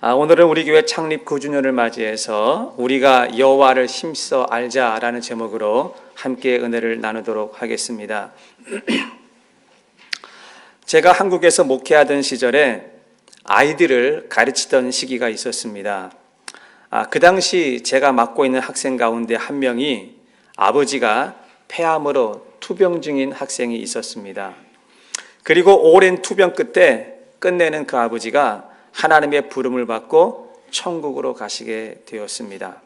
오늘은 우리 교회 창립 9주년을 맞이해서 우리가 여호와를 힘써 알자라는 제목으로 함께 은혜를 나누도록 하겠습니다. 제가 한국에서 목회하던 시절에 아이들을 가르치던 시기가 있었습니다. 그 당시 제가 맡고 있는 학생 가운데 한 명이 아버지가 폐암으로 투병 중인 학생이 있었습니다. 그리고 오랜 투병 끝에 끝내는 그 아버지가 하나님의 부름을 받고 천국으로 가시게 되었습니다.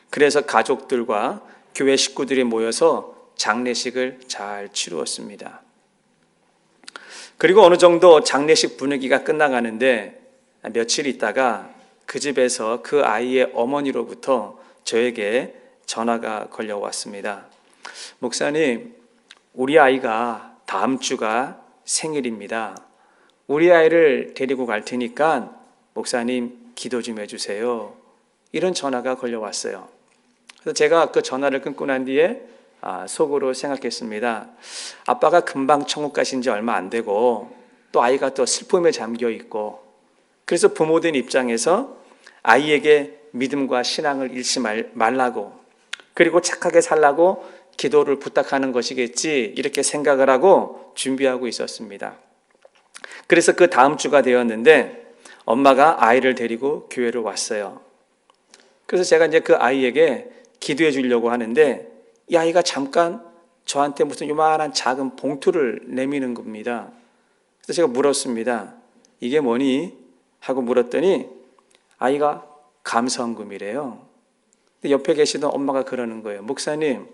그래서 가족들과 교회 식구들이 모여서 장례식을 잘 치루었습니다. 그리고 어느 정도 장례식 분위기가 끝나가는데 며칠 있다가 그 집에서 그 아이의 어머니로부터 저에게 전화가 걸려왔습니다. 목사님, 우리 아이가 다음 주가 생일입니다. 우리 아이를 데리고 갈 테니까 목사님 기도 좀 해주세요. 이런 전화가 걸려왔어요. 그래서 제가 그 전화를 끊고 난 뒤에 속으로 생각했습니다. 아빠가 금방 천국 가신 지 얼마 안 되고 또 아이가 또 슬픔에 잠겨 있고, 그래서 부모된 입장에서 아이에게 믿음과 신앙을 잃지 말라고, 그리고 착하게 살라고 기도를 부탁하는 것이겠지, 이렇게 생각을 하고 준비하고 있었습니다. 그래서 그 다음 주가 되었는데 엄마가 아이를 데리고 교회를 왔어요. 그래서 제가 이제 그 아이에게 기도해 주려고 하는데 이 아이가 잠깐 저한테 무슨 요만한 작은 봉투를 내미는 겁니다. 그래서 제가 물었습니다. 이게 뭐니? 하고 물었더니 아이가 감사원금이래요. 근데 옆에 계시던 엄마가 그러는 거예요. 목사님,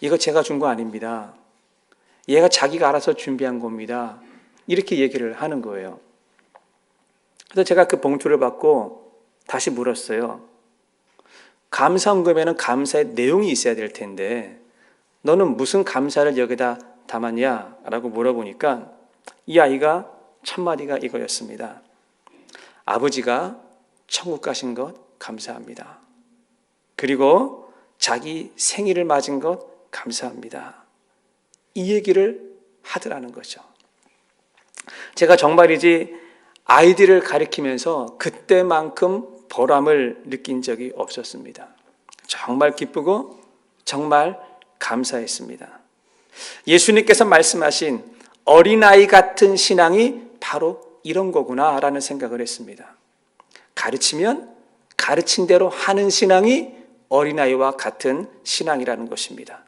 이거 제가 준 거 아닙니다. 얘가 자기가 알아서 준비한 겁니다. 이렇게 얘기를 하는 거예요. 그래서 제가 그 봉투를 받고 다시 물었어요. 감사원금에는 감사의 내용이 있어야 될 텐데 너는 무슨 감사를 여기다 담았냐? 라고 물어보니까 이 아이가 첫 마디가 이거였습니다. 아버지가 천국 가신 것 감사합니다. 그리고 자기 생일을 맞은 것 감사합니다. 이 얘기를 하더라는 거죠. 제가 정말이지 아이들을 가르치면서 그때만큼 보람을 느낀 적이 없었습니다. 정말 기쁘고 정말 감사했습니다. 예수님께서 말씀하신 어린아이 같은 신앙이 바로 이런 거구나 라는 생각을 했습니다. 가르치면 가르친 대로 하는 신앙이 어린아이와 같은 신앙이라는 것입니다.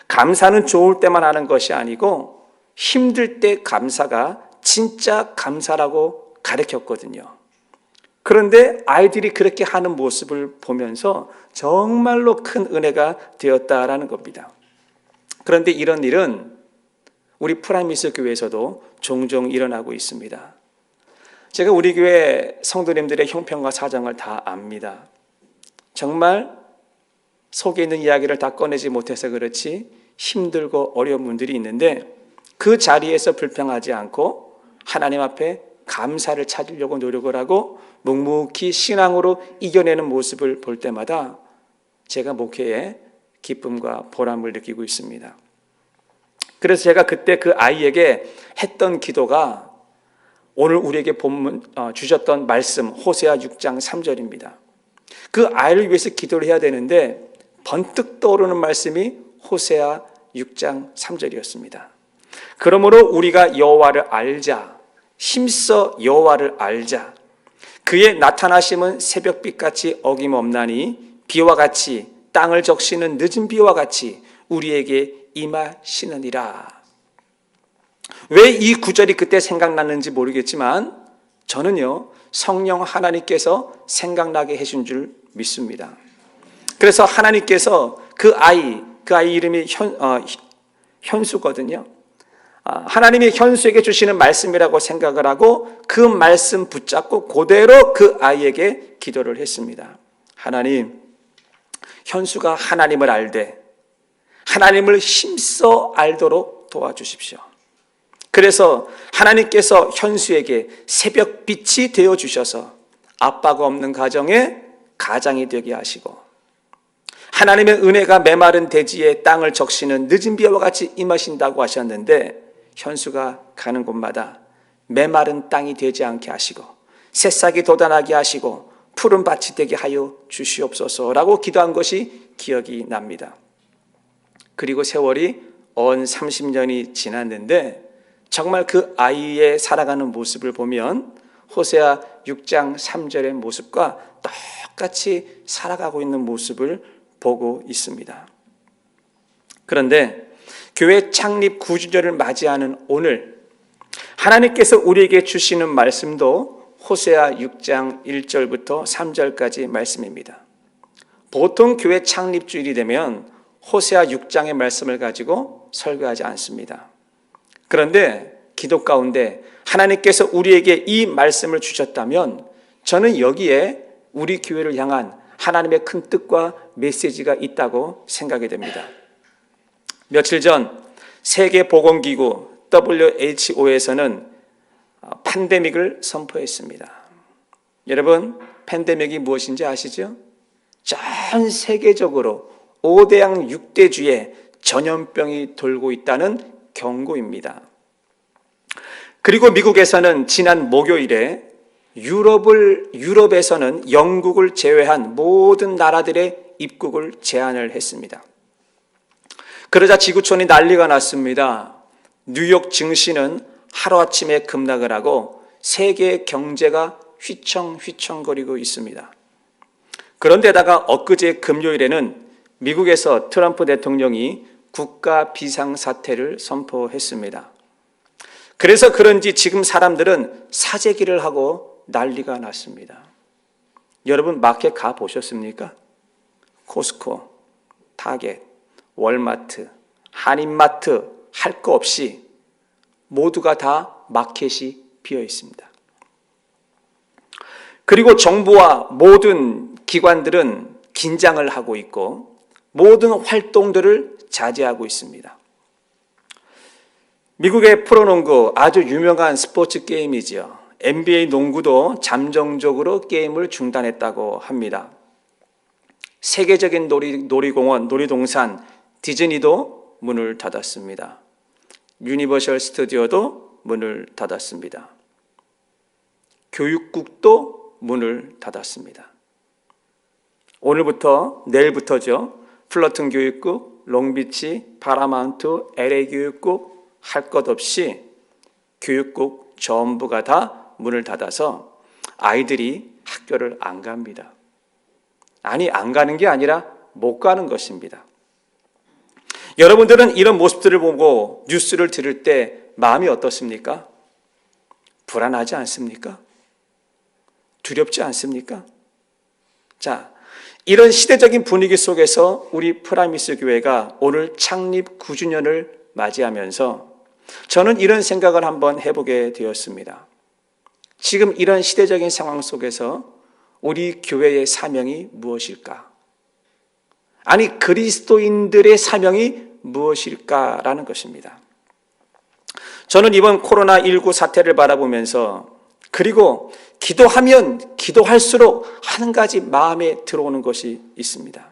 감사는 좋을 때만 하는 것이 아니고 힘들 때 감사가 진짜 감사라고 가르쳤거든요. 그런데 아이들이 그렇게 하는 모습을 보면서 정말로 큰 은혜가 되었다라는 겁니다. 그런데 이런 일은 우리 프라미스 교회에서도 종종 일어나고 있습니다. 제가 우리 교회 성도님들의 형편과 사정을 다 압니다. 정말 속에 있는 이야기를 다 꺼내지 못해서 그렇지 힘들고 어려운 분들이 있는데 그 자리에서 불평하지 않고 하나님 앞에 감사를 찾으려고 노력을 하고 묵묵히 신앙으로 이겨내는 모습을 볼 때마다 제가 목회에 기쁨과 보람을 느끼고 있습니다. 그래서 제가 그때 그 아이에게 했던 기도가 오늘 우리에게 주셨던 말씀 호세아 6장 3절입니다. 그 아이를 위해서 기도를 해야 되는데 번뜩 떠오르는 말씀이 호세아 6장 3절이었습니다. 그러므로 우리가 여호와를 알자, 힘써 여호와를 알자. 그의 나타나심은 새벽빛같이 어김없나니 비와 같이 땅을 적시는 늦은 비와 같이 우리에게 임하시느니라. 왜 이 구절이 그때 생각났는지 모르겠지만 저는요, 성령 하나님께서 생각나게 해준 줄 믿습니다. 그래서 하나님께서 그 아이 이름이 현수거든요. 하나님이 현수에게 주시는 말씀이라고 생각을 하고 그 말씀 붙잡고 그대로 그 아이에게 기도를 했습니다. 하나님, 현수가 하나님을 알되 하나님을 힘써 알도록 도와주십시오. 그래서 하나님께서 현수에게 새벽빛이 되어주셔서 아빠가 없는 가정에 가장이 되게 하시고 하나님의 은혜가 메마른 대지에 땅을 적시는 늦은 비와 같이 임하신다고 하셨는데 현수가 가는 곳마다 메마른 땅이 되지 않게 하시고 새싹이 돋아나게 하시고 푸른 밭이 되게 하여 주시옵소서라고 기도한 것이 기억이 납니다. 그리고 세월이 언 30년이 지났는데 정말 그 아이의 살아가는 모습을 보면 호세아 6장 3절의 모습과 똑같이 살아가고 있는 모습을 보고 있습니다. 그런데 교회 창립 9주년을 맞이하는 오늘 하나님께서 우리에게 주시는 말씀도 호세아 6장 1절부터 3절까지 말씀입니다. 보통 교회 창립 주일이 되면 호세아 6장의 말씀을 가지고 설교하지 않습니다. 그런데 기도 가운데 하나님께서 우리에게 이 말씀을 주셨다면 저는 여기에 우리 교회를 향한 하나님의 큰 뜻과 메시지가 있다고 생각이 됩니다. 며칠 전 세계보건기구 WHO에서는 팬데믹을 선포했습니다. 여러분, 팬데믹이 무엇인지 아시죠? 전 세계적으로 5대양 6대주에 전염병이 돌고 있다는 경고입니다. 그리고 미국에서는 지난 목요일에 유럽에서는 영국을 제외한 모든 나라들의 입국을 제한을 했습니다. 그러자 지구촌이 난리가 났습니다. 뉴욕 증시는 하루아침에 급락을 하고 세계 경제가 휘청휘청거리고 있습니다. 그런데다가 엊그제 금요일에는 미국에서 트럼프 대통령이 국가 비상사태를 선포했습니다. 그래서 그런지 지금 사람들은 사재기를 하고 난리가 났습니다. 여러분 마켓 가보셨습니까? 코스코, 타겟, 월마트, 한인마트 할 거 없이 모두가 다 마켓이 비어 있습니다. 그리고 정부와 모든 기관들은 긴장을 하고 있고 모든 활동들을 자제하고 있습니다. 미국의 프로농구 아주 유명한 스포츠 게임이죠. NBA 농구도 잠정적으로 게임을 중단했다고 합니다. 세계적인 놀이공원, 놀이동산, 디즈니도 문을 닫았습니다. 유니버셜 스튜디오도 문을 닫았습니다. 교육국도 문을 닫았습니다. 오늘부터, 내일부터죠. 플러튼 교육국, 롱비치, 파라마운트, LA 교육국 할 것 없이 교육국 전부가 다 문을 닫아서 아이들이 학교를 안 갑니다. 아니, 안 가는 게 아니라 못 가는 것입니다. 여러분들은 이런 모습들을 보고 뉴스를 들을 때 마음이 어떻습니까? 불안하지 않습니까? 두렵지 않습니까? 자, 이런 시대적인 분위기 속에서 우리 프라미스 교회가 오늘 창립 9주년을 맞이하면서 저는 이런 생각을 한번 해보게 되었습니다. 지금 이런 시대적인 상황 속에서 우리 교회의 사명이 무엇일까? 아니, 그리스도인들의 사명이 무엇일까라는 것입니다. 저는 이번 코로나19 사태를 바라보면서 그리고 기도하면 기도할수록 한 가지 마음에 들어오는 것이 있습니다.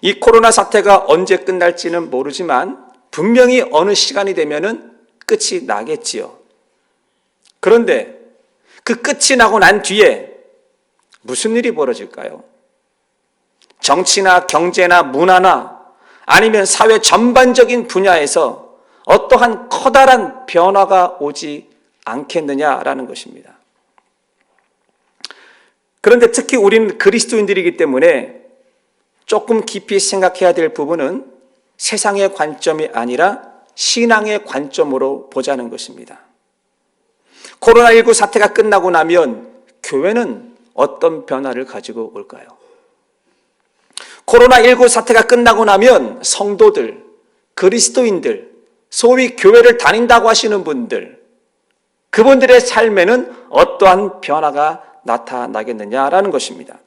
이 코로나 사태가 언제 끝날지는 모르지만 분명히 어느 시간이 되면은 끝이 나겠지요. 그런데 그 끝이 나고 난 뒤에 무슨 일이 벌어질까요? 정치나 경제나 문화나 아니면 사회 전반적인 분야에서 어떠한 커다란 변화가 오지 않겠느냐라는 것입니다. 그런데 특히 우리는 그리스도인들이기 때문에 조금 깊이 생각해야 될 부분은 세상의 관점이 아니라 신앙의 관점으로 보자는 것입니다. 코로나19 사태가 끝나고 나면 교회는 어떤 변화를 가지고 올까요? 코로나19 사태가 끝나고 나면 성도들, 그리스도인들, 소위 교회를 다닌다고 하시는 분들, 그분들의 삶에는 어떠한 변화가 나타나겠느냐라는 것입니다.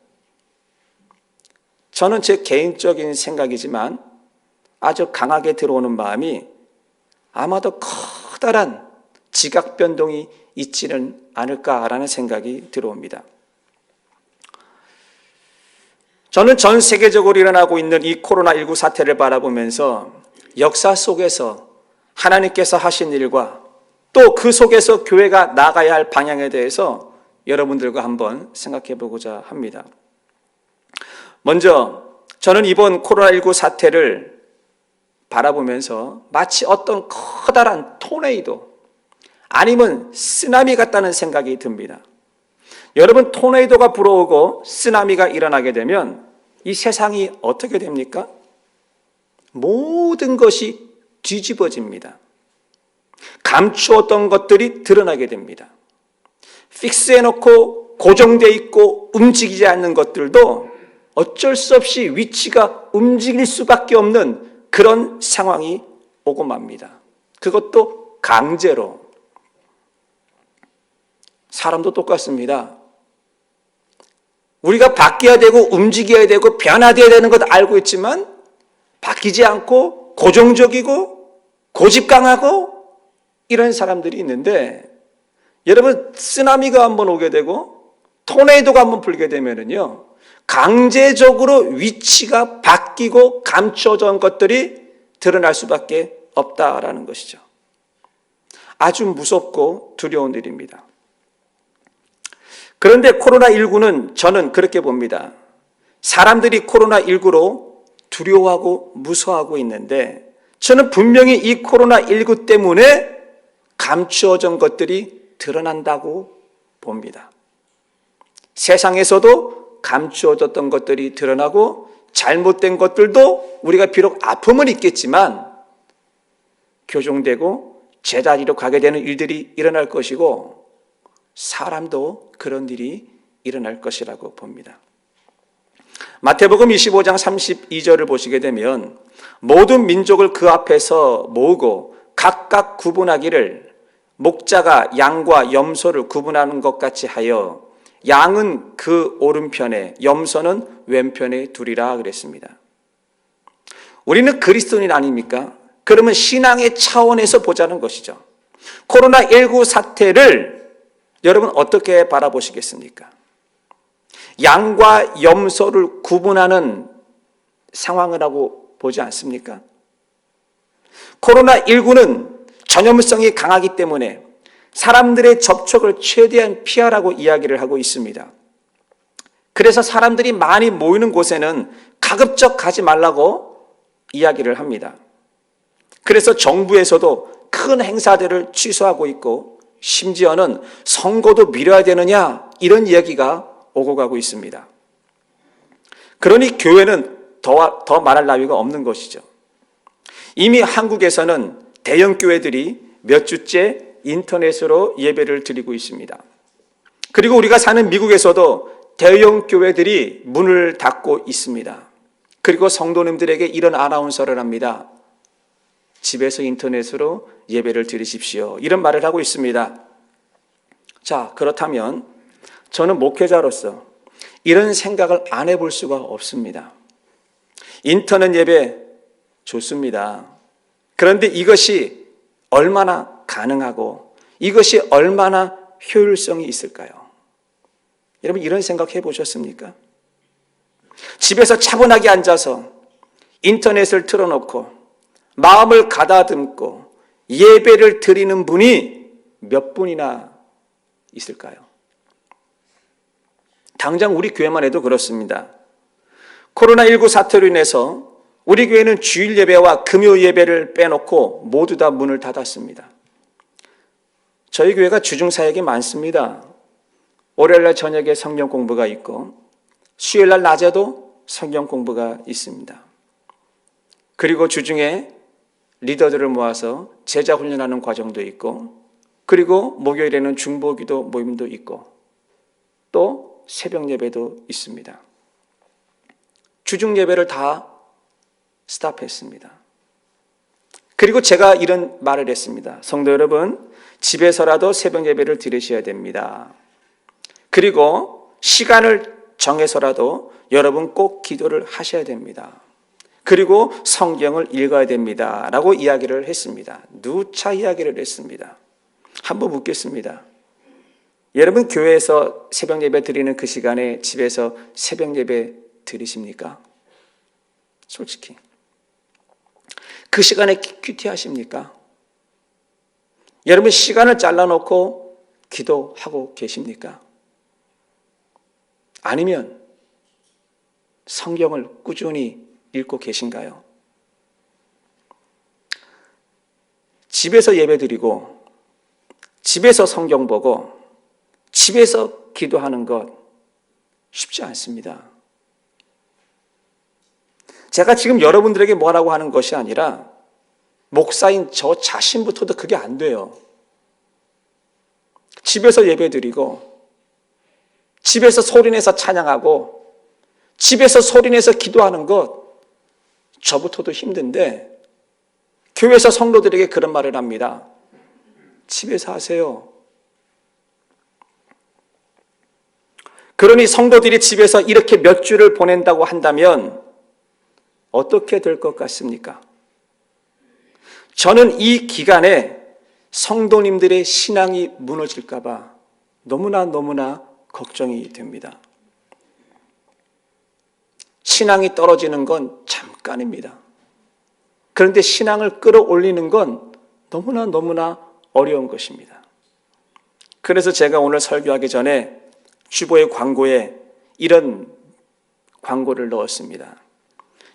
저는 제 개인적인 생각이지만 아주 강하게 들어오는 마음이 아마도 커다란 지각 변동이 있지는 않을까라는 생각이 들어옵니다. 저는 전 세계적으로 일어나고 있는 이 코로나19 사태를 바라보면서 역사 속에서 하나님께서 하신 일과 또 그 속에서 교회가 나가야 할 방향에 대해서 여러분들과 한번 생각해 보고자 합니다. 먼저 저는 이번 코로나19 사태를 바라보면서 마치 어떤 커다란 토네이도 아니면 쓰나미 같다는 생각이 듭니다. 여러분, 토네이도가 불어오고 쓰나미가 일어나게 되면 이 세상이 어떻게 됩니까? 모든 것이 뒤집어집니다. 감추었던 것들이 드러나게 됩니다. 픽스해놓고 고정되어 있고 움직이지 않는 것들도 어쩔 수 없이 위치가 움직일 수밖에 없는 그런 상황이 오고 맙니다. 그것도 강제로. 사람도 똑같습니다. 우리가 바뀌어야 되고 움직여야 되고 변화되어야 되는 것 알고 있지만 바뀌지 않고 고정적이고 고집강하고 이런 사람들이 있는데, 여러분, 쓰나미가 한번 오게 되고 토네이도가 한번 불게 되면은요, 강제적으로 위치가 바뀌고 감춰진 것들이 드러날 수밖에 없다라는 것이죠. 아주 무섭고 두려운 일입니다. 그런데 코로나19는 저는 그렇게 봅니다. 사람들이 코로나19로 두려워하고 무서워하고 있는데, 저는 분명히 이 코로나19 때문에 감추어진 것들이 드러난다고 봅니다. 세상에서도 감추어졌던 것들이 드러나고 잘못된 것들도 우리가 비록 아픔은 있겠지만 교정되고 제자리로 가게 되는 일들이 일어날 것이고, 사람도 그런 일이 일어날 것이라고 봅니다. 마태복음 25장 32절을 보시게 되면 모든 민족을 그 앞에서 모으고 각각 구분하기를 목자가 양과 염소를 구분하는 것 같이 하여 양은 그 오른편에 염소는 왼편에 두리라 그랬습니다. 우리는 그리스도인 아닙니까? 그러면 신앙의 차원에서 보자는 것이죠. 코로나19 사태를 여러분 어떻게 바라보시겠습니까? 양과 염소를 구분하는 상황이라고 보지 않습니까? 코로나19는 전염성이 강하기 때문에 사람들의 접촉을 최대한 피하라고 이야기를 하고 있습니다. 그래서 사람들이 많이 모이는 곳에는 가급적 가지 말라고 이야기를 합니다. 그래서 정부에서도 큰 행사들을 취소하고 있고, 심지어는 선거도 미뤄야 되느냐 이런 이야기가 오고 가고 있습니다. 그러니 교회는 더 말할 나위가 없는 것이죠. 이미 한국에서는 대형 교회들이 몇 주째 인터넷으로 예배를 드리고 있습니다. 그리고 우리가 사는 미국에서도 대형 교회들이 문을 닫고 있습니다. 그리고 성도님들에게 이런 아나운서를 합니다. 집에서 인터넷으로 예배를 드리십시오. 이런 말을 하고 있습니다. 자, 그렇다면 저는 목회자로서 이런 생각을 안 해볼 수가 없습니다. 인터넷 예배 좋습니다. 그런데 이것이 얼마나 가능하고 이것이 얼마나 효율성이 있을까요? 여러분, 이런 생각 해보셨습니까? 집에서 차분하게 앉아서 인터넷을 틀어놓고 마음을 가다듬고 예배를 드리는 분이 몇 분이나 있을까요? 당장 우리 교회만 해도 그렇습니다. 코로나19 사태로 인해서 우리 교회는 주일 예배와 금요 예배를 빼놓고 모두 다 문을 닫았습니다. 저희 교회가 주중사역이 많습니다. 월요일날 저녁에 성경 공부가 있고 수요일날 낮에도 성경 공부가 있습니다. 그리고 주중에 리더들을 모아서 제자 훈련하는 과정도 있고, 그리고 목요일에는 중보기도 모임도 있고, 또 새벽 예배도 있습니다. 주중 예배를 다 스탑했습니다. 그리고 제가 이런 말을 했습니다. 성도 여러분, 집에서라도 새벽 예배를 드리셔야 됩니다. 그리고 시간을 정해서라도 여러분 꼭 기도를 하셔야 됩니다. 그리고 성경을 읽어야 됩니다. 라고 이야기를 했습니다. 누차 이야기를 했습니다. 한번 묻겠습니다. 여러분, 교회에서 새벽 예배 드리는 그 시간에 집에서 새벽 예배 드리십니까? 솔직히. 그 시간에 큐티하십니까? 여러분, 시간을 잘라놓고 기도하고 계십니까? 아니면 성경을 꾸준히 읽고 계신가요? 집에서 예배드리고 집에서 성경 보고 집에서 기도하는 것 쉽지 않습니다. 제가 지금 여러분들에게 뭐라고 하는 것이 아니라 목사인 저 자신부터도 그게 안 돼요. 집에서 예배드리고 집에서 소리내서 찬양하고 집에서 소리내서 기도하는 것 저부터도 힘든데 교회에서 성도들에게 그런 말을 합니다. 집에서 하세요. 그러니 성도들이 집에서 이렇게 몇 주를 보낸다고 한다면 어떻게 될 것 같습니까? 저는 이 기간에 성도님들의 신앙이 무너질까 봐 너무나 걱정이 됩니다. 신앙이 떨어지는 건 잠깐입니다. 그런데 신앙을 끌어올리는 건 너무나 어려운 것입니다. 그래서 제가 오늘 설교하기 전에 주보의 광고에 이런 광고를 넣었습니다.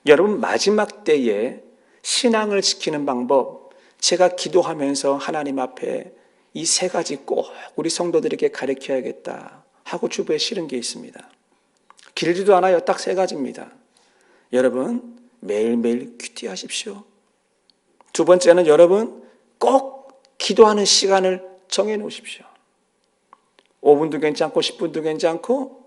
여러분, 마지막 때에 신앙을 지키는 방법, 제가 기도하면서 하나님 앞에 이 세 가지 꼭 우리 성도들에게 가르쳐야겠다 하고 주보에 실은 게 있습니다. 길지도 않아요. 딱 세 가지입니다. 여러분, 매일매일 큐티하십시오. 두 번째는 여러분, 꼭 기도하는 시간을 정해놓으십시오. 5분도 괜찮고 10분도 괜찮고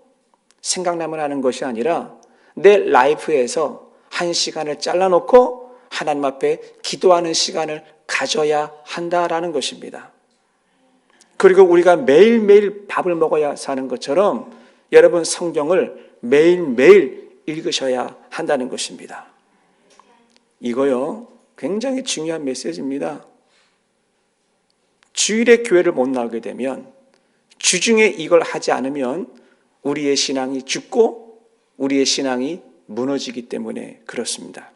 생각나면 하는 것이 아니라 내 라이프에서 한 시간을 잘라놓고 하나님 앞에 기도하는 시간을 가져야 한다라는 것입니다. 그리고 우리가 매일매일 밥을 먹어야 사는 것처럼 여러분 성경을 매일매일 읽으셔야 한다는 것입니다. 이거요, 굉장히 중요한 메시지입니다. 주일에 교회를 못 나오게 되면, 주중에 이걸 하지 않으면 우리의 신앙이 죽고 우리의 신앙이 무너지기 때문에 그렇습니다.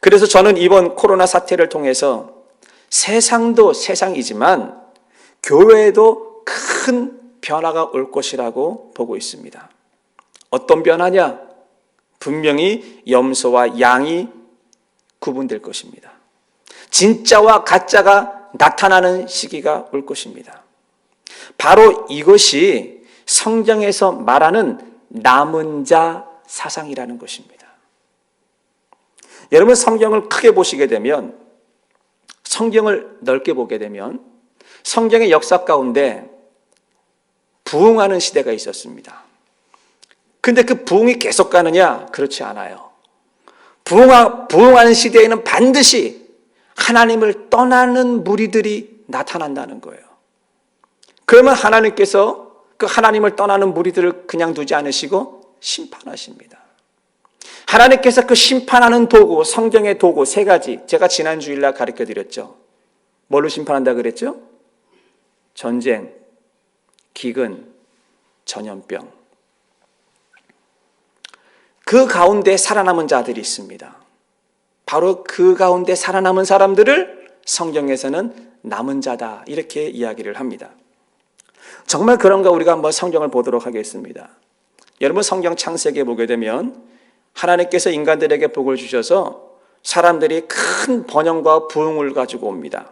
그래서 저는 이번 코로나 사태를 통해서 세상도 세상이지만 교회에도 큰 변화가 올 것이라고 보고 있습니다. 어떤 변화냐? 분명히 염소와 양이 구분될 것입니다. 진짜와 가짜가 나타나는 시기가 올 것입니다. 바로 이것이 성경에서 말하는 남은 자 사상이라는 것입니다. 여러분, 성경을 크게 보시게 되면, 성경을 넓게 보게 되면 성경의 역사 가운데 부흥하는 시대가 있었습니다. 근데 그 부흥이 계속 가느냐? 그렇지 않아요. 부흥하는 시대에는 반드시 하나님을 떠나는 무리들이 나타난다는 거예요. 그러면 하나님께서 그 하나님을 떠나는 무리들을 그냥 두지 않으시고 심판하십니다. 하나님께서 그 심판하는 도구, 성경의 도구 세 가지, 제가 지난 주일날 가르쳐 드렸죠. 뭘로 심판한다 그랬죠? 전쟁, 기근, 전염병. 그 가운데 살아남은 자들이 있습니다. 바로 그 가운데 살아남은 사람들을 성경에서는 남은 자다, 이렇게 이야기를 합니다. 정말 그런가 우리가 한번 성경을 보도록 하겠습니다. 여러분, 성경 창세기에 보게 되면 하나님께서 인간들에게 복을 주셔서 사람들이 큰 번영과 부흥을 가지고 옵니다.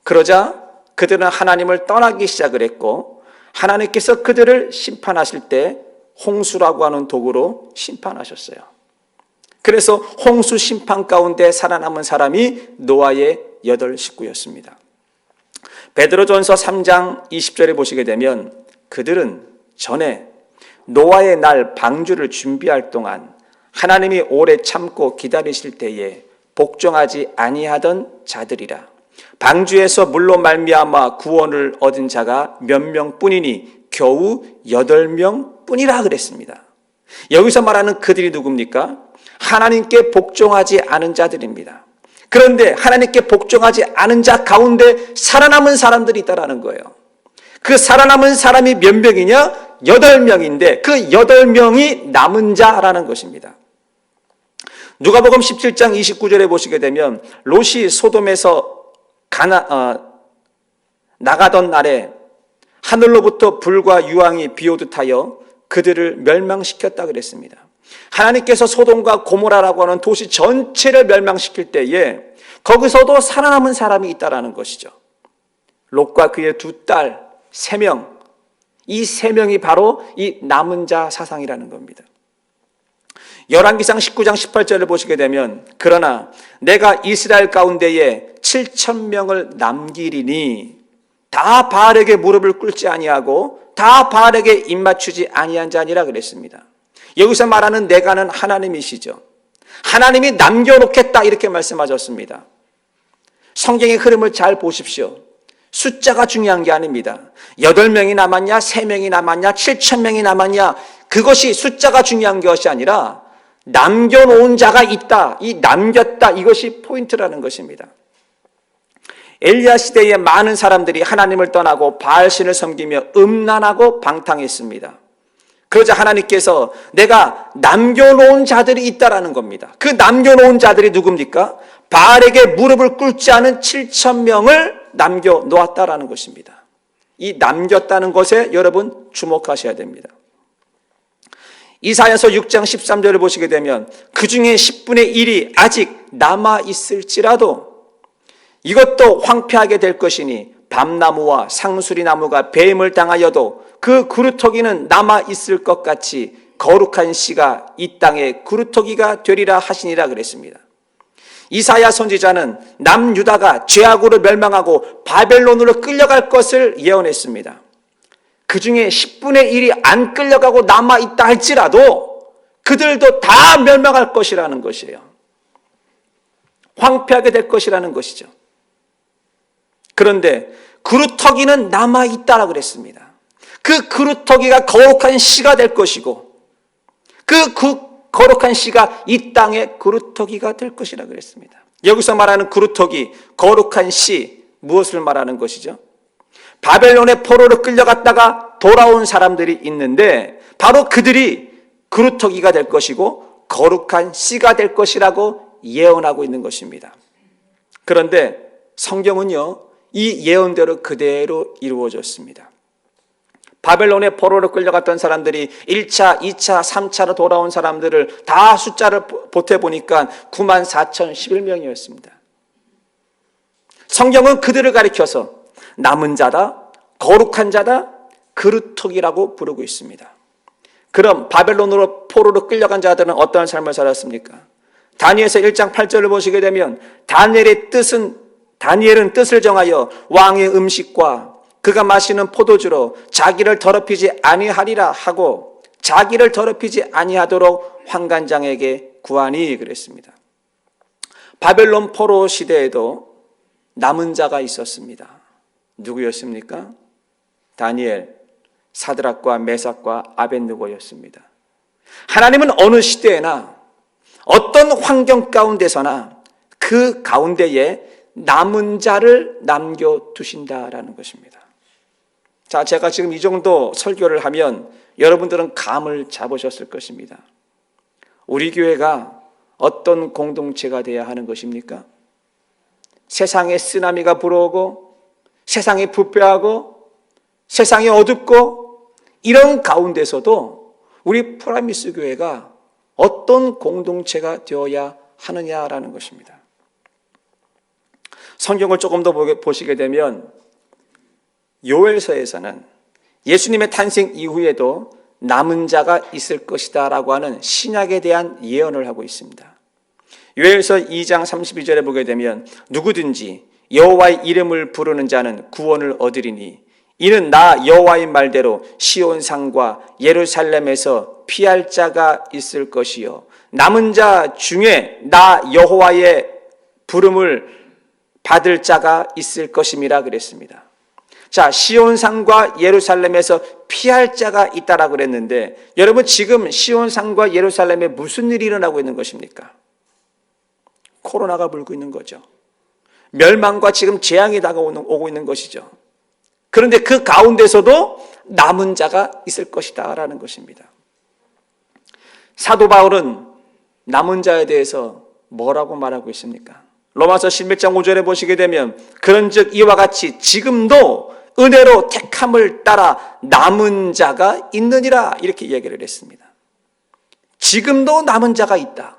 그러자 그들은 하나님을 떠나기 시작을 했고, 하나님께서 그들을 심판하실 때 홍수라고 하는 도구로 심판하셨어요. 그래서 홍수 심판 가운데 살아남은 사람이 노아의 8 식구였습니다. 베드로전서 3장 20절에 보시게 되면 그들은 전에 노아의 날 방주를 준비할 동안 하나님이 오래 참고 기다리실 때에 복종하지 아니하던 자들이라. 방주에서 물로 말미암아 구원을 얻은 자가 몇 명뿐이니 겨우 8명뿐이라 그랬습니다. 여기서 말하는 그들이 누굽니까? 하나님께 복종하지 않은 자들입니다. 그런데 하나님께 복종하지 않은 자 가운데 살아남은 사람들이 있다라는 거예요. 그 살아남은 사람이 몇 명이냐? 8명인데 그 8명이 남은 자라는 것입니다. 누가복음 17장 29절에 보시게 되면 롯이 소돔에서 나가던 날에 하늘로부터 불과 유황이 비오듯 하여 그들을 멸망시켰다 그랬습니다. 하나님께서 소돔과 고모라라고 하는 도시 전체를 멸망시킬 때에 거기서도 살아남은 사람이 있다라는 것이죠. 롯과 그의 두 딸, 3명, 이 3명이 바로 이 남은 자 사상이라는 겁니다. 열왕기상 19장 18절을 보시게 되면 그러나 내가 이스라엘 가운데에 7,000명을 남기리니 다 바알에게 무릎을 꿇지 아니하고 다 바알에게 입맞추지 아니한 자니라 그랬습니다. 여기서 말하는 내가는 하나님이시죠. 하나님이 남겨놓겠다 이렇게 말씀하셨습니다. 성경의 흐름을 잘 보십시오. 숫자가 중요한 게 아닙니다. 8명이 남았냐 3명이 남았냐 7,000명이 남았냐 그것이 숫자가 중요한 것이 아니라 남겨놓은 자가 있다. 이 남겼다 이것이 포인트라는 것입니다. 엘리야 시대에 많은 사람들이 하나님을 떠나고 바알신을 섬기며 음란하고 방탕했습니다. 그러자 하나님께서 내가 남겨놓은 자들이 있다라는 겁니다. 그 남겨놓은 자들이 누굽니까? 바알에게 무릎을 꿇지 않은 7,000명을 남겨놓았다라는 것입니다. 이 남겼다는 것에 여러분 주목하셔야 됩니다. 이사야서 6장 13절을 보시게 되면 그 중에 10분의 1이 아직 남아있을지라도 이것도 황폐하게 될 것이니 밤나무와 상수리나무가 뱀을 당하여도 그 그루터기는 남아있을 것 같이 거룩한 씨가 이 땅에 그루터기가 되리라 하시니라 그랬습니다. 이사야 선지자는 남유다가 죄악으로 멸망하고 바벨론으로 끌려갈 것을 예언했습니다. 그 중에 10분의 1이 안 끌려가고 남아있다 할지라도 그들도 다 멸망할 것이라는 것이에요. 황폐하게 될 것이라는 것이죠. 그런데 그루터기는 남아있다라고 그랬습니다. 그 그루터기가 거룩한 씨가 될 것이고 그 거룩한 씨가 이 땅의 그루터기가 될 것이라고 그랬습니다. 여기서 말하는 그루터기, 거룩한 씨 무엇을 말하는 것이죠? 바벨론의 포로로 끌려갔다가 돌아온 사람들이 있는데 바로 그들이 그루터기가 될 것이고 거룩한 씨가 될 것이라고 예언하고 있는 것입니다. 그런데 성경은요 이 예언대로 그대로 이루어졌습니다. 바벨론의 포로로 끌려갔던 사람들이 1차, 2차, 3차로 돌아온 사람들을 다 숫자를 보태보니까 94,011명이었습니다. 성경은 그들을 가리켜서 남은 자다, 거룩한 자다, 그루터기라고 부르고 있습니다. 그럼 바벨론으로 포로로 끌려간 자들은 어떠한 삶을 살았습니까? 다니엘서 1장 8절을 보시게 되면 다니엘은 뜻을 정하여 왕의 음식과 그가 마시는 포도주로 자기를 더럽히지 아니하리라 하고 자기를 더럽히지 아니하도록 환관장에게 구하니 그랬습니다. 바벨론 포로 시대에도 남은 자가 있었습니다. 누구였습니까? 다니엘, 사드락과 메삭과 아벳느고였습니다. 하나님은 어느 시대에나 어떤 환경 가운데서나 그 가운데에 남은 자를 남겨두신다라는 것입니다. 자, 제가 지금 이 정도 설교를 하면 여러분들은 감을 잡으셨을 것입니다. 우리 교회가 어떤 공동체가 되어야 하는 것입니까? 세상에 쓰나미가 불어오고 세상이 부패하고 세상이 어둡고 이런 가운데서도 우리 프라미스 교회가 어떤 공동체가 되어야 하느냐라는 것입니다. 성경을 조금 더 보시게 되면 요엘서에서는 예수님의 탄생 이후에도 남은 자가 있을 것이다 라고 하는 신약에 대한 예언을 하고 있습니다. 요엘서 2장 32절에 보게 되면 누구든지 여호와의 이름을 부르는 자는 구원을 얻으리니 이는 나 여호와의 말대로 시온산과 예루살렘에서 피할 자가 있을 것이요 남은 자 중에 나 여호와의 부름을 받을 자가 있을 것임이라 그랬습니다. 자, 시온산과 예루살렘에서 피할 자가 있다라고 그랬는데 여러분 지금 시온산과 예루살렘에 무슨 일이 일어나고 있는 것입니까? 코로나가 불고 있는 거죠. 멸망과 지금 재앙이 다가오고 있는 것이죠. 그런데 그 가운데서도 남은 자가 있을 것이다 라는 것입니다. 사도 바울은 남은 자에 대해서 뭐라고 말하고 있습니까? 로마서 11장 5절에 보시게 되면 그런즉 이와 같이 지금도 은혜로 택함을 따라 남은 자가 있느니라 이렇게 얘기를 했습니다. 지금도 남은 자가 있다.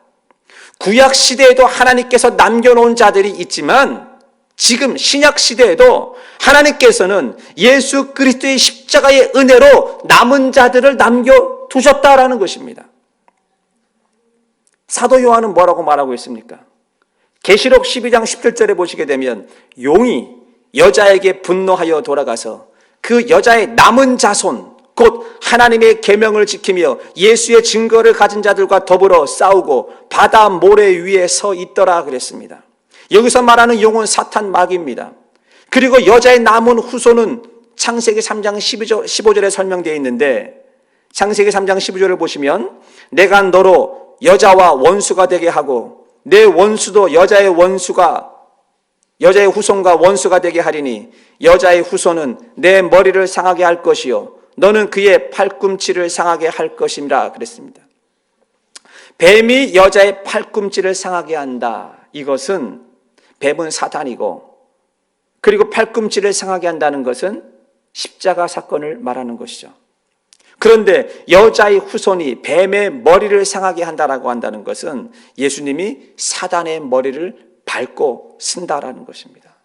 구약 시대에도 하나님께서 남겨놓은 자들이 있지만 지금 신약 시대에도 하나님께서는 예수 그리스도의 십자가의 은혜로 남은 자들을 남겨두셨다라는 것입니다. 사도 요한은 뭐라고 말하고 있습니까? 계시록 12장 17절에 보시게 되면 용이 여자에게 분노하여 돌아가서 그 여자의 남은 자손 곧 하나님의 계명을 지키며 예수의 증거를 가진 자들과 더불어 싸우고 바다 모래 위에 서 있더라 그랬습니다. 여기서 말하는 용은 사탄 마귀입니다. 그리고 여자의 남은 후손은 창세기 3장 15절에 설명되어 있는데 창세기 3장 15절을 보시면 내가 너로 여자와 원수가 되게 하고 내 원수도 여자의 후손과 원수가 되게 하리니 여자의 후손은 내 머리를 상하게 할 것이요 너는 그의 팔꿈치를 상하게 할 것이라 그랬습니다. 뱀이 여자의 팔꿈치를 상하게 한다. 이것은 뱀은 사탄이고 그리고 팔꿈치를 상하게 한다는 것은 십자가 사건을 말하는 것이죠. 그런데 여자의 후손이 뱀의 머리를 상하게 한다라고 한다는 것은 예수님이 사단의 머리를 밟고 쓴다라는 것입니다.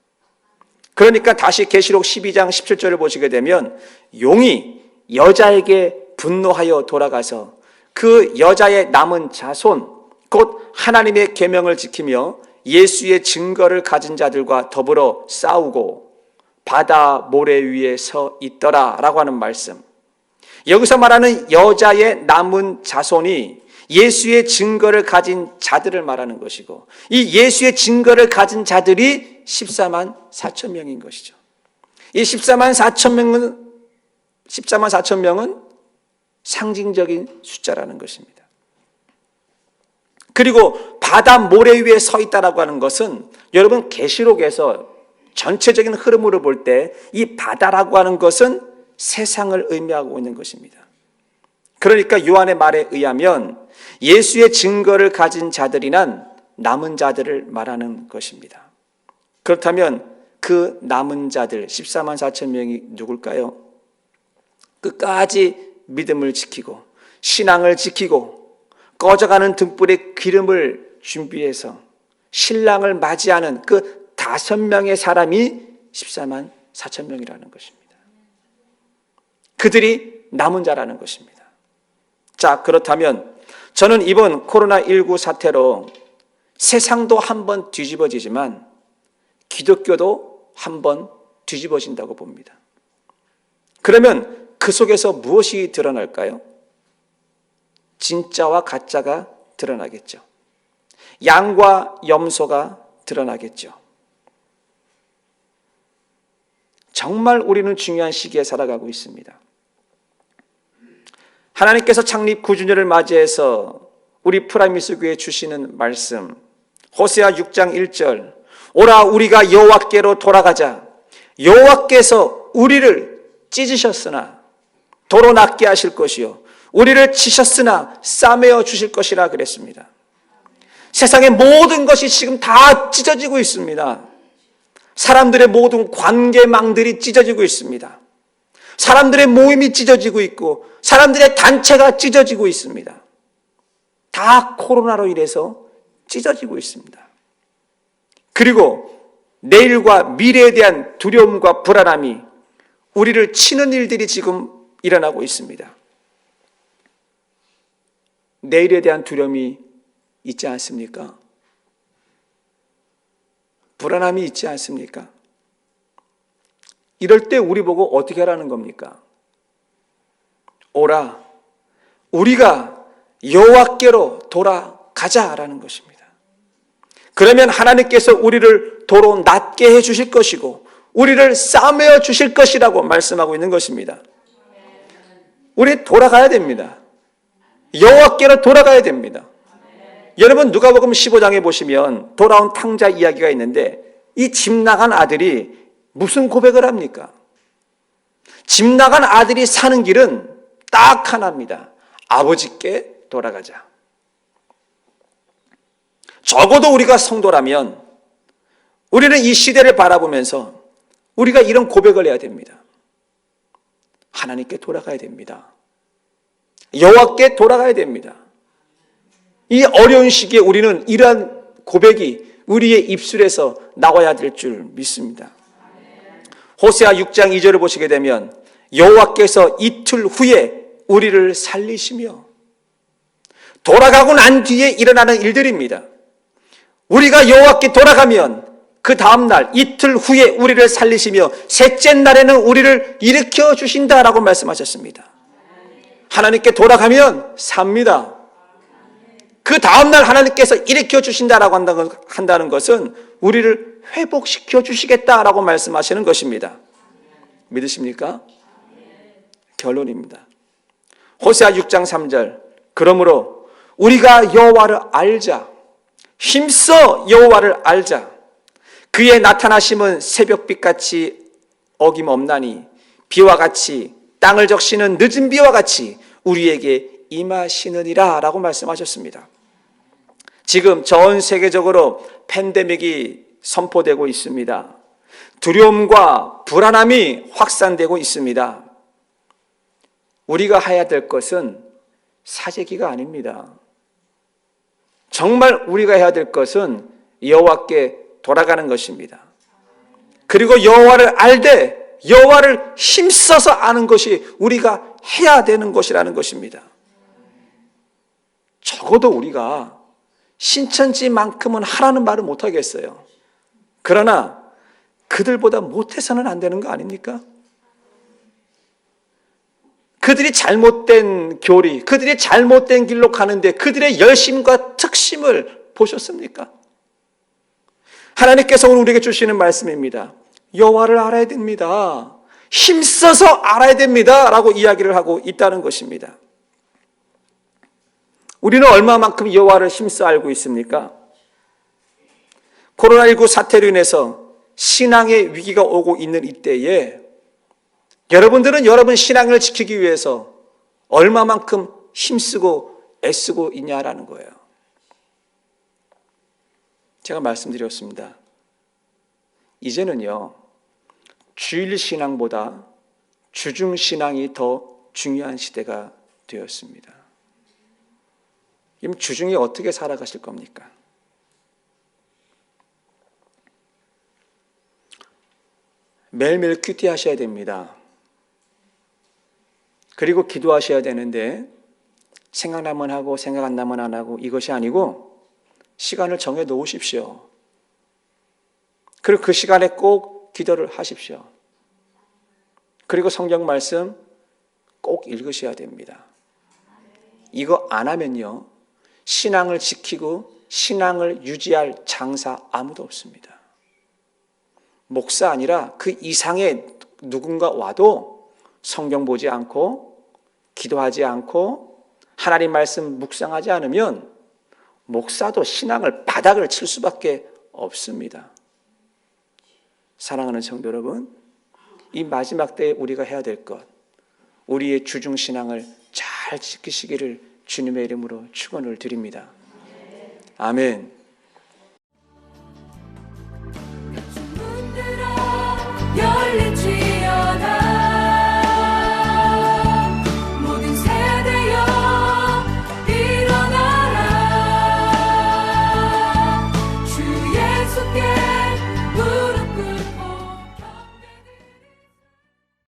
그러니까 다시 계시록 12장 17절을 보시게 되면 용이 여자에게 분노하여 돌아가서 그 여자의 남은 자손 곧 하나님의 계명을 지키며 예수의 증거를 가진 자들과 더불어 싸우고 바다 모래 위에 서 있더라 라고 하는 말씀. 여기서 말하는 여자의 남은 자손이 예수의 증거를 가진 자들을 말하는 것이고 이 예수의 증거를 가진 자들이 14만 4천 명인 것이죠. 이 14만 4천 명은 상징적인 숫자라는 것입니다. 그리고 바다 모래 위에 서 있다라고 하는 것은 여러분 계시록에서 전체적인 흐름으로 볼 때 이 바다라고 하는 것은 세상을 의미하고 있는 것입니다. 그러니까 요한의 말에 의하면 예수의 증거를 가진 자들이란 남은 자들을 말하는 것입니다. 그렇다면 그 남은 자들 14만 4천 명이 누굴까요? 끝까지 믿음을 지키고 신앙을 지키고 꺼져가는 등불에 기름을 준비해서 신랑을 맞이하는 그 5명의 사람이 14만 4천 명이라는 것입니다. 그들이 남은 자라는 것입니다. 자, 그렇다면 저는 이번 코로나19 사태로 세상도 한번 뒤집어지지만 기독교도 한번 뒤집어진다고 봅니다. 그러면 그 속에서 무엇이 드러날까요? 진짜와 가짜가 드러나겠죠. 양과 염소가 드러나겠죠. 정말 우리는 중요한 시기에 살아가고 있습니다. 하나님께서 창립 9주년을 맞이해서 우리 프라미스 교회에 주시는 말씀 호세아 6장 1절 오라 우리가 여호와께로 돌아가자. 여호와께서 우리를 찢으셨으나 도로 낫게 하실 것이요 우리를 치셨으나 싸매어 주실 것이라 그랬습니다. 세상의 모든 것이 지금 다 찢어지고 있습니다. 사람들의 모든 관계망들이 찢어지고 있습니다. 사람들의 모임이 찢어지고 있고 사람들의 단체가 찢어지고 있습니다. 다 코로나로 인해서 찢어지고 있습니다. 그리고 내일과 미래에 대한 두려움과 불안함이 우리를 치는 일들이 지금 일어나고 있습니다. 내일에 대한 두려움이 있지 않습니까? 불안함이 있지 않습니까? 이럴 때 우리 보고 어떻게 하라는 겁니까? 오라, 우리가 여호와께로 돌아가자라는 것입니다. 그러면 하나님께서 우리를 도로 낫게 해주실 것이고 우리를 싸매어 주실 것이라고 말씀하고 있는 것입니다. 우리 돌아가야 됩니다. 여호와께로 돌아가야 됩니다. 여러분 누가복음 15장에 보시면 돌아온 탕자 이야기가 있는데 이 집 나간 아들이 무슨 고백을 합니까? 집 나간 아들이 사는 길은 딱 하나입니다. 아버지께 돌아가자. 적어도 우리가 성도라면 우리는 이 시대를 바라보면서 우리가 이런 고백을 해야 됩니다. 하나님께 돌아가야 됩니다. 여호와께 돌아가야 됩니다. 이 어려운 시기에 우리는 이러한 고백이 우리의 입술에서 나와야 될 줄 믿습니다. 호세아 6장 2절을 보시게 되면 여호와께서 이틀 후에 우리를 살리시며, 돌아가고 난 뒤에 일어나는 일들입니다. 우리가 여호와께 돌아가면 그 다음날 이틀 후에 우리를 살리시며 셋째 날에는 우리를 일으켜 주신다라고 말씀하셨습니다. 하나님께 돌아가면 삽니다. 그 다음날 하나님께서 일으켜 주신다라고 한다는 것은 우리를 회복시켜 주시겠다라고 말씀하시는 것입니다. 믿으십니까? 결론입니다. 호세아 6장 3절, 그러므로 우리가 여호와를 알자, 힘써 여호와를 알자. 그의 나타나심은 새벽빛같이 어김없나니 비와 같이 땅을 적시는 늦은 비와 같이 우리에게 임하시느니라 라고 말씀하셨습니다. 지금 전 세계적으로 팬데믹이 선포되고 있습니다. 두려움과 불안함이 확산되고 있습니다. 우리가 해야 될 것은 사재기가 아닙니다. 정말 우리가 해야 될 것은 여호와께 돌아가는 것입니다. 그리고 여호와를 알되 여호와를 힘써서 아는 것이 우리가 해야 되는 것이라는 것입니다. 적어도 우리가 신천지만큼은 하라는 말을 못하겠어요. 그러나 그들보다 못해서는 안 되는 거 아닙니까? 그들이 잘못된 교리, 그들이 잘못된 길로 가는데 그들의 열심과 특심을 보셨습니까? 하나님께서 오늘 우리에게 주시는 말씀입니다. 여호와를 알아야 됩니다. 힘써서 알아야 됩니다. 라고 이야기를 하고 있다는 것입니다. 우리는 얼마만큼 여호와를 힘써 알고 있습니까? 코로나19 사태로 인해서 신앙의 위기가 오고 있는 이때에 여러분들은 여러분 신앙을 지키기 위해서 얼마만큼 힘쓰고 애쓰고 있냐라는 거예요. 제가 말씀드렸습니다. 이제는요, 주일 신앙보다 주중 신앙이 더 중요한 시대가 되었습니다. 그럼 주중에 어떻게 살아가실 겁니까? 매일매일 큐티하셔야 됩니다. 그리고 기도하셔야 되는데 생각나면 하고 생각 안 나면 안 하고 이것이 아니고 시간을 정해 놓으십시오. 그리고 그 시간에 꼭 기도를 하십시오. 그리고 성경 말씀 꼭 읽으셔야 됩니다. 이거 안 하면요, 신앙을 지키고 신앙을 유지할 장사 아무도 없습니다. 목사 아니라 그 이상의 누군가 와도 성경 보지 않고 기도하지 않고 하나님 말씀 묵상하지 않으면 목사도 신앙을 바닥을 칠 수밖에 없습니다. 사랑하는 성도 여러분, 이 마지막 때에 우리가 해야 될 것, 우리의 주중 신앙을 잘 지키시기를 주님의 이름으로 축원을 드립니다. 아멘.